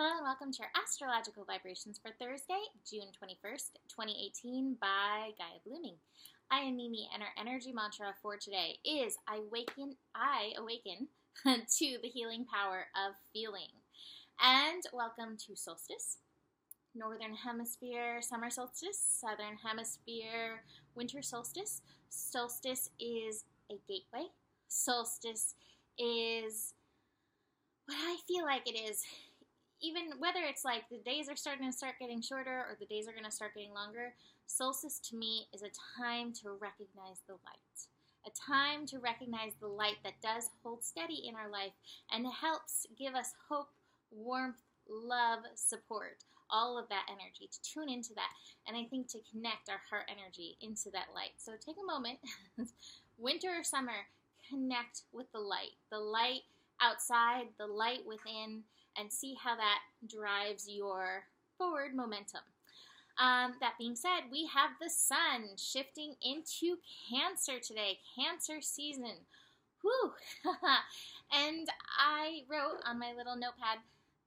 Hello and welcome to your astrological vibrations for Thursday, June 21st, 2018 by Gaia Blooming. I am Mimi and our energy mantra for today is I awaken to the healing power of feeling. And welcome to Solstice, Northern Hemisphere Summer Solstice, Southern Hemisphere Winter Solstice. Solstice is a gateway. Solstice is what I feel like it is. Even whether it's like the days are starting to start getting shorter or the days are going to start getting longer, solstice to me is a time to recognize the light. A time to recognize the light that does hold steady in our life and helps give us hope, warmth, love, support, all of that energy, to tune into that. And I think to connect our heart energy into that light. So take a moment, winter or summer, connect with the light outside, the light within, and see how that drives your forward momentum. That being said, we have the sun shifting into Cancer today, Cancer season. Whew! And I wrote on my little notepad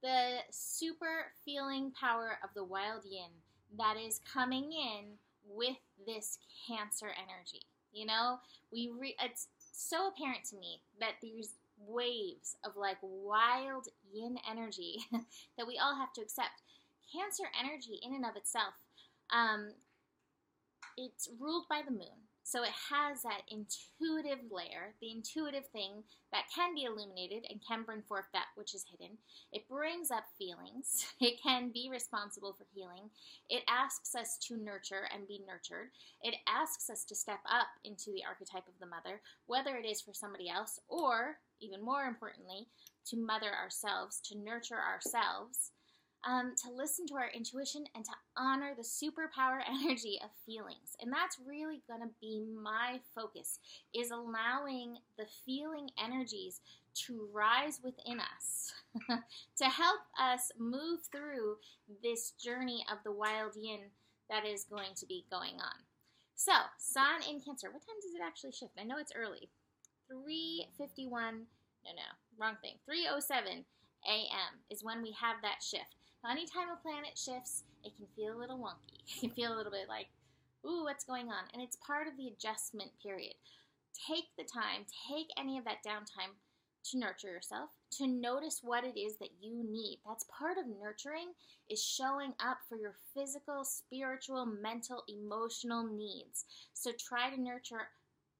the super feeling power of the wild yin that is coming in with this Cancer energy. You know, it's so apparent to me that these waves of like wild yin energy that we all have to accept. Cancer energy in and of itself, it's ruled by the moon. So it has that intuitive layer, the intuitive thing that can be illuminated and can bring forth that which is hidden. It brings up feelings. It can be responsible for healing. It asks us to nurture and be nurtured. It asks us to step up into the archetype of the mother, whether it is for somebody else or, even more importantly, to mother ourselves, to nurture ourselves, to listen to our intuition and to honor the superpower energy of feelings. And that's really going to be my focus, is allowing the feeling energies to rise within us to help us move through this journey of the wild yin that is going to be going on. So, Sun in Cancer. What time does it actually shift? I know it's early. 3:51, wrong thing. 3:07 a.m. is when we have that shift. Now, anytime a planet shifts, it can feel a little wonky. It can feel a little bit like, ooh, what's going on? And it's part of the adjustment period. Take the time, take any of that downtime to nurture yourself, to notice what it is that you need. That's part of nurturing, is showing up for your physical, spiritual, mental, emotional needs. So try to nurture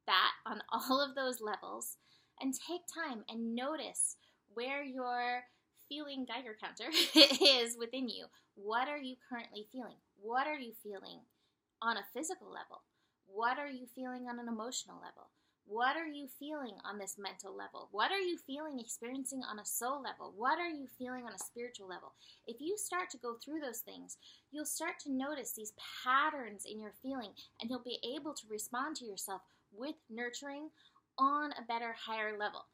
that on all of those levels and take time and notice where your feeling Geiger counter is within you. What are you currently feeling? What are you feeling on a physical level? What are you feeling on an emotional level? What are you feeling on this mental level? What are you feeling, experiencing on a soul level? What are you feeling on a spiritual level? If you start to go through those things, you'll start to notice these patterns in your feeling, and you'll be able to respond to yourself with nurturing on a better, higher level.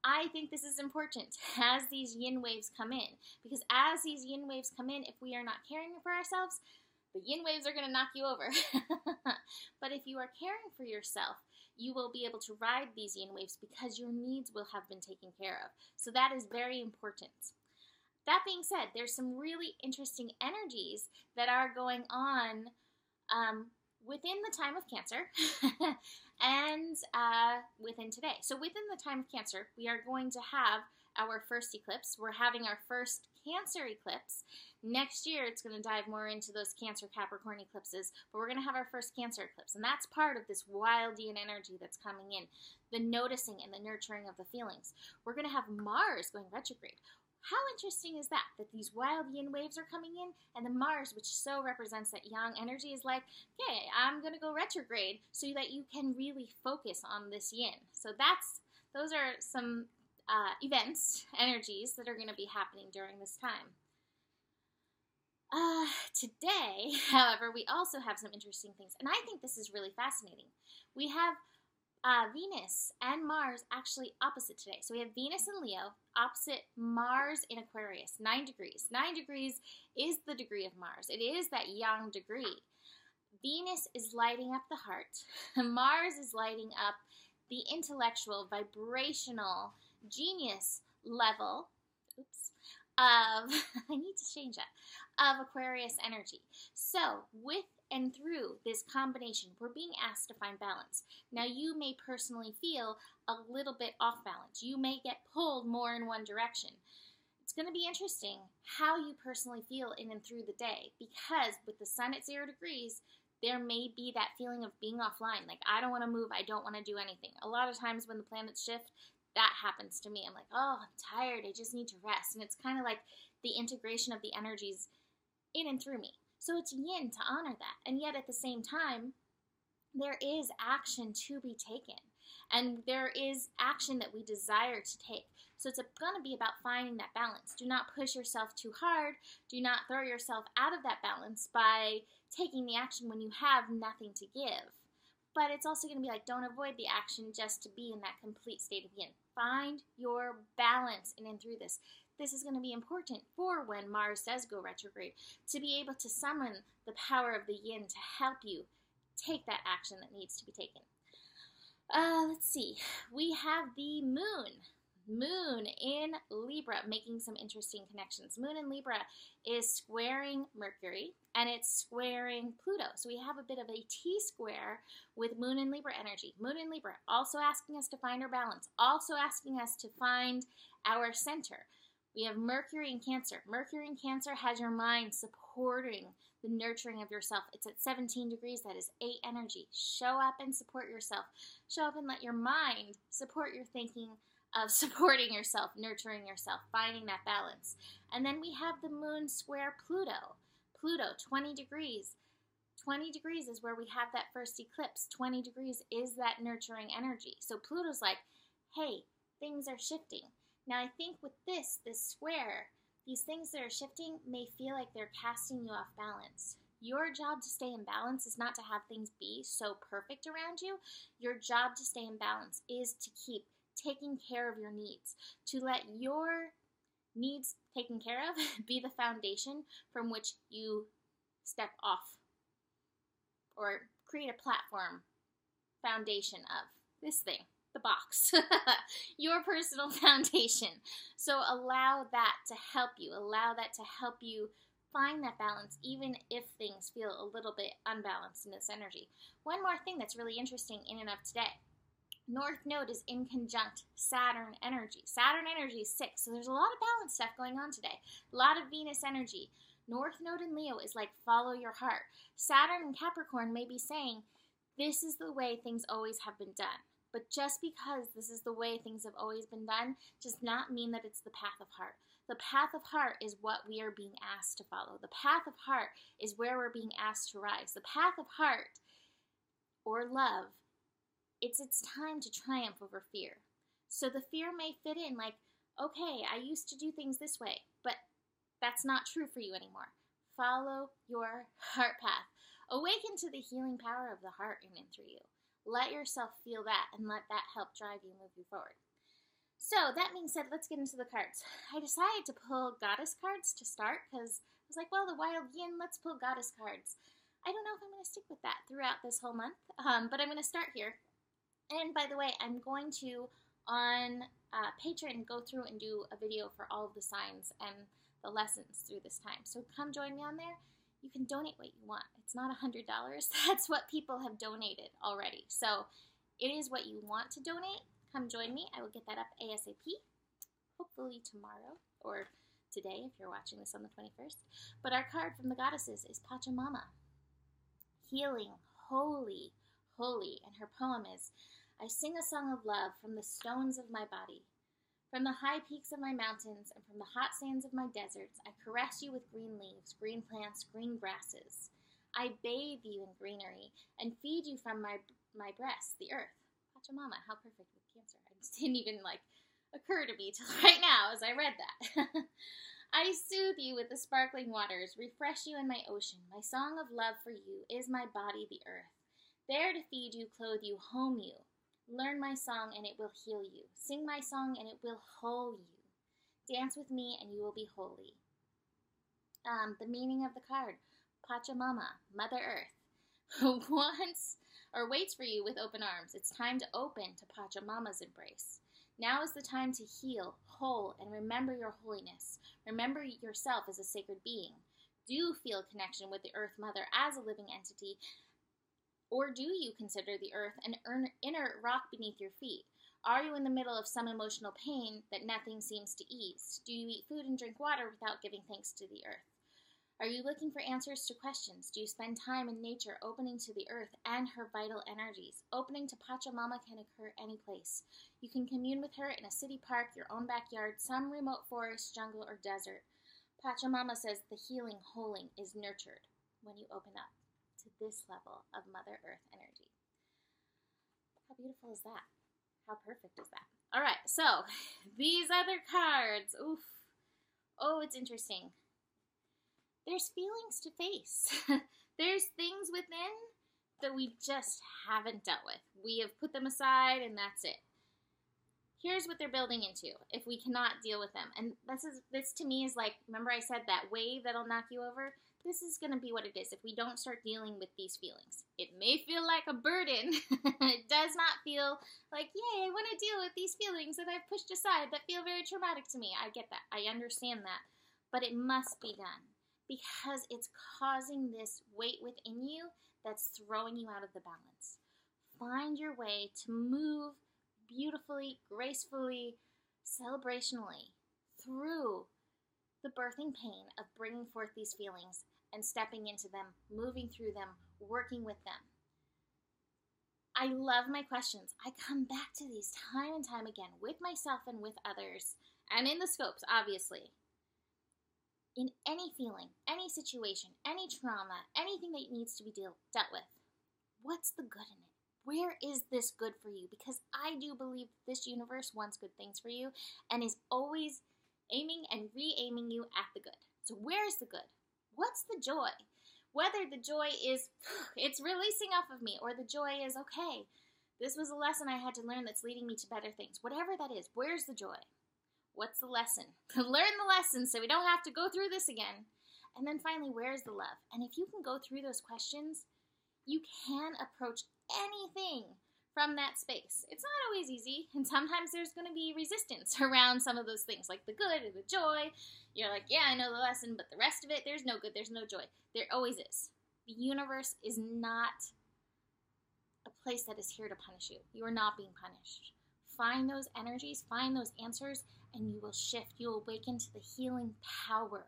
I think this is important as these yin waves come in, because as these yin waves come in, if we are not caring for ourselves, the yin waves are going to knock you over. But if you are caring for yourself, you will be able to ride these yin waves because your needs will have been taken care of. So that is very important. That being said, there's some really interesting energies that are going on within the time of Cancer and within today. So within the time of Cancer, we are going to have our first eclipse. We're having our first Cancer eclipse. Next year, it's going to dive more into those Cancer Capricorn eclipses, but we're going to have our first Cancer eclipse, and that's part of this wild yin energy that's coming in, the noticing and the nurturing of the feelings. We're going to have Mars going retrograde. How interesting is that these wild yin waves are coming in, and the Mars, which so represents that yang energy, is like, okay, I'm going to go retrograde so that you can really focus on this yin. So those are some events, energies that are going to be happening during this time. Today, however, we also have some interesting things, and I think this is really fascinating. We have Venus and Mars actually opposite today. So we have Venus in Leo opposite Mars in Aquarius, 9 degrees. 9 degrees is the degree of Mars. It is that yang degree. Venus is lighting up the heart. Mars is lighting up the intellectual, vibrational, genius level of, I need to change that, of Aquarius energy. So with and through this combination, we're being asked to find balance. Now you may personally feel a little bit off balance. You may get pulled more in one direction. It's going to be interesting how you personally feel in and through the day, because with the sun at 0 degrees, there may be that feeling of being offline. Like, I don't want to move. I don't want to do anything. A lot of times when the planets shift, that happens to me. I'm like, oh, I'm tired. I just need to rest. And it's kind of like the integration of the energies in and through me. So it's yin to honor that. And yet at the same time, there is action to be taken. And there is action that we desire to take. So it's going to be about finding that balance. Do not push yourself too hard. Do not throw yourself out of that balance by taking the action when you have nothing to give. But it's also going to be like, don't avoid the action just to be in that complete state of yin. Find your balance in and through this. This is going to be important for when Mars does go retrograde, to be able to summon the power of the yin to help you take that action that needs to be taken. Let's see. We have the moon. Moon in Libra, making some interesting connections. Moon in Libra is squaring Mercury, and it's squaring Pluto. So we have a bit of a T-square with Moon in Libra energy. Moon in Libra also asking us to find our balance, also asking us to find our center. We have Mercury in Cancer. Mercury in Cancer has your mind supporting the nurturing of yourself. It's at 17 degrees. That is 8 energy. Show up and support yourself. Show up and let your mind support your thinking of supporting yourself, nurturing yourself, finding that balance. And then we have the moon square Pluto. Pluto, 20 degrees. 20 degrees is where we have that first eclipse. 20 degrees is that nurturing energy. So Pluto's like, hey, things are shifting. Now I think with this square, these things that are shifting may feel like they're casting you off balance. Your job to stay in balance is not to have things be so perfect around you. Your job to stay in balance is to keep taking care of your needs, to let your needs taken care of be the foundation from which you step off or create a platform foundation of this thing, the box, your personal foundation. So allow that to help you, find that balance, even if things feel a little bit unbalanced in this energy. One more thing that's really interesting in and of today. North Node is in conjunct Saturn energy. Saturn energy is 6, so there's a lot of balance stuff going on today. A lot of Venus energy. North Node in Leo is like, follow your heart. Saturn in Capricorn may be saying, this is the way things always have been done. But just because this is the way things have always been done does not mean that it's the path of heart. The path of heart is what we are being asked to follow. The path of heart is where we're being asked to rise. The path of heart, or love, it's time to triumph over fear. So the fear may fit in like, okay, I used to do things this way, but that's not true for you anymore. Follow your heart path. Awaken to the healing power of the heart in and through you. Let yourself feel that and let that help drive you, move you forward. So that being said, let's get into the cards. I decided to pull goddess cards to start because I was like, well, the wild yin, let's pull goddess cards. I don't know if I'm going to stick with that throughout this whole month, but I'm going to start here. And by the way, I'm going to, on Patreon, go through and do a video for all of the signs and the lessons through this time. So come join me on there. You can donate what you want. It's not $100. That's what people have donated already. So it is what you want to donate. Come join me. I will get that up ASAP, hopefully tomorrow or today if you're watching this on the 21st. But our card from the goddesses is Pachamama. Healing, holy, holy. And her poem is, I sing a song of love from the stones of my body. From the high peaks of my mountains and from the hot sands of my deserts, I caress you with green leaves, green plants, green grasses. I bathe you in greenery and feed you from my breast, the earth. Pachamama, how perfect with Cancer. It didn't even occur to me till right now as I read that. I soothe you with the sparkling waters, refresh you in my ocean. My song of love for you is my body, the earth. There to feed you, clothe you, home you. Learn my song and it will heal you. Sing my song and it will whole you. Dance with me and you will be holy. The meaning of the card. Pachamama, Mother Earth, wants or waits for you with open arms. It's time to open to Pachamama's embrace. Now is the time to heal, whole, and remember your holiness. Remember yourself as a sacred being. Do feel connection with the Earth Mother as a living entity, or do you consider the Earth an inert rock beneath your feet? Are you in the middle of some emotional pain that nothing seems to ease? Do you eat food and drink water without giving thanks to the Earth? Are you looking for answers to questions? Do you spend time in nature opening to the Earth and her vital energies? Opening to Pachamama can occur any place. You can commune with her in a city park, your own backyard, some remote forest, jungle, or desert. Pachamama says the healing, holing is nurtured when you open up to this level of Mother Earth energy. How beautiful is that? How perfect is that? All right, so these other cards. Oof. Oh, it's interesting. There's feelings to face. There's things within that we just haven't dealt with. We have put them aside and that's it. Here's what they're building into if we cannot deal with them. And this to me is like, remember I said that wave that'll knock you over? This is going to be what it is if we don't start dealing with these feelings. It may feel like a burden. It does not feel like, yay, I want to deal with these feelings that I've pushed aside that feel very traumatic to me. I get that. I understand that. But it must be done. Because it's causing this weight within you that's throwing you out of the balance. Find your way to move beautifully, gracefully, celebrationally through the birthing pain of bringing forth these feelings and stepping into them, moving through them, working with them. I love my questions. I come back to these time and time again with myself and with others, and in the scopes, obviously. In any feeling, any situation, any trauma, anything that needs to be dealt with, what's the good in it? Where is this good for you? Because I do believe this universe wants good things for you and is always aiming and re-aiming you at the good. So where's the good? What's the joy? Whether the joy is, it's releasing off of me, or the joy is, okay, this was a lesson I had to learn that's leading me to better things. Whatever that is, where's the joy? What's the lesson? Learn the lesson so we don't have to go through this again. And then finally, where's the love? And if you can go through those questions, you can approach anything from that space. It's not always easy, and sometimes there's going to be resistance around some of those things, like the good or the joy. You're like, yeah, I know the lesson, but the rest of it, there's no good, there's no joy. There always is. The universe is not a place that is here to punish you. You are not being punished. Find those energies, find those answers, and you will shift. You will awaken to the healing power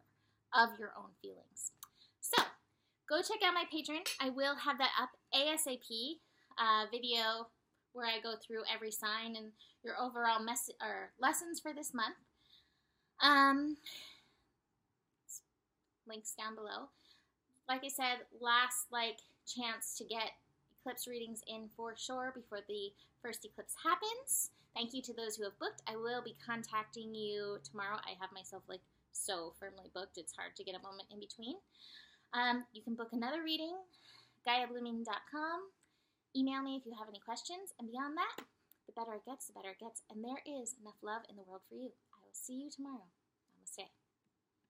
of your own feelings. So, go check out my Patreon. I will have that up ASAP. Video where I go through every sign and your overall lessons for this month. Links down below. Like I said, last chance to get eclipse readings in for sure before the first eclipse happens. Thank you to those who have booked. I will be contacting you tomorrow. I have myself so firmly booked. It's hard to get a moment in between. You can book another reading, GaiaBlooming.com. Email me if you have any questions. And beyond that, the better it gets, the better it gets. And there is enough love in the world for you. I will see you tomorrow.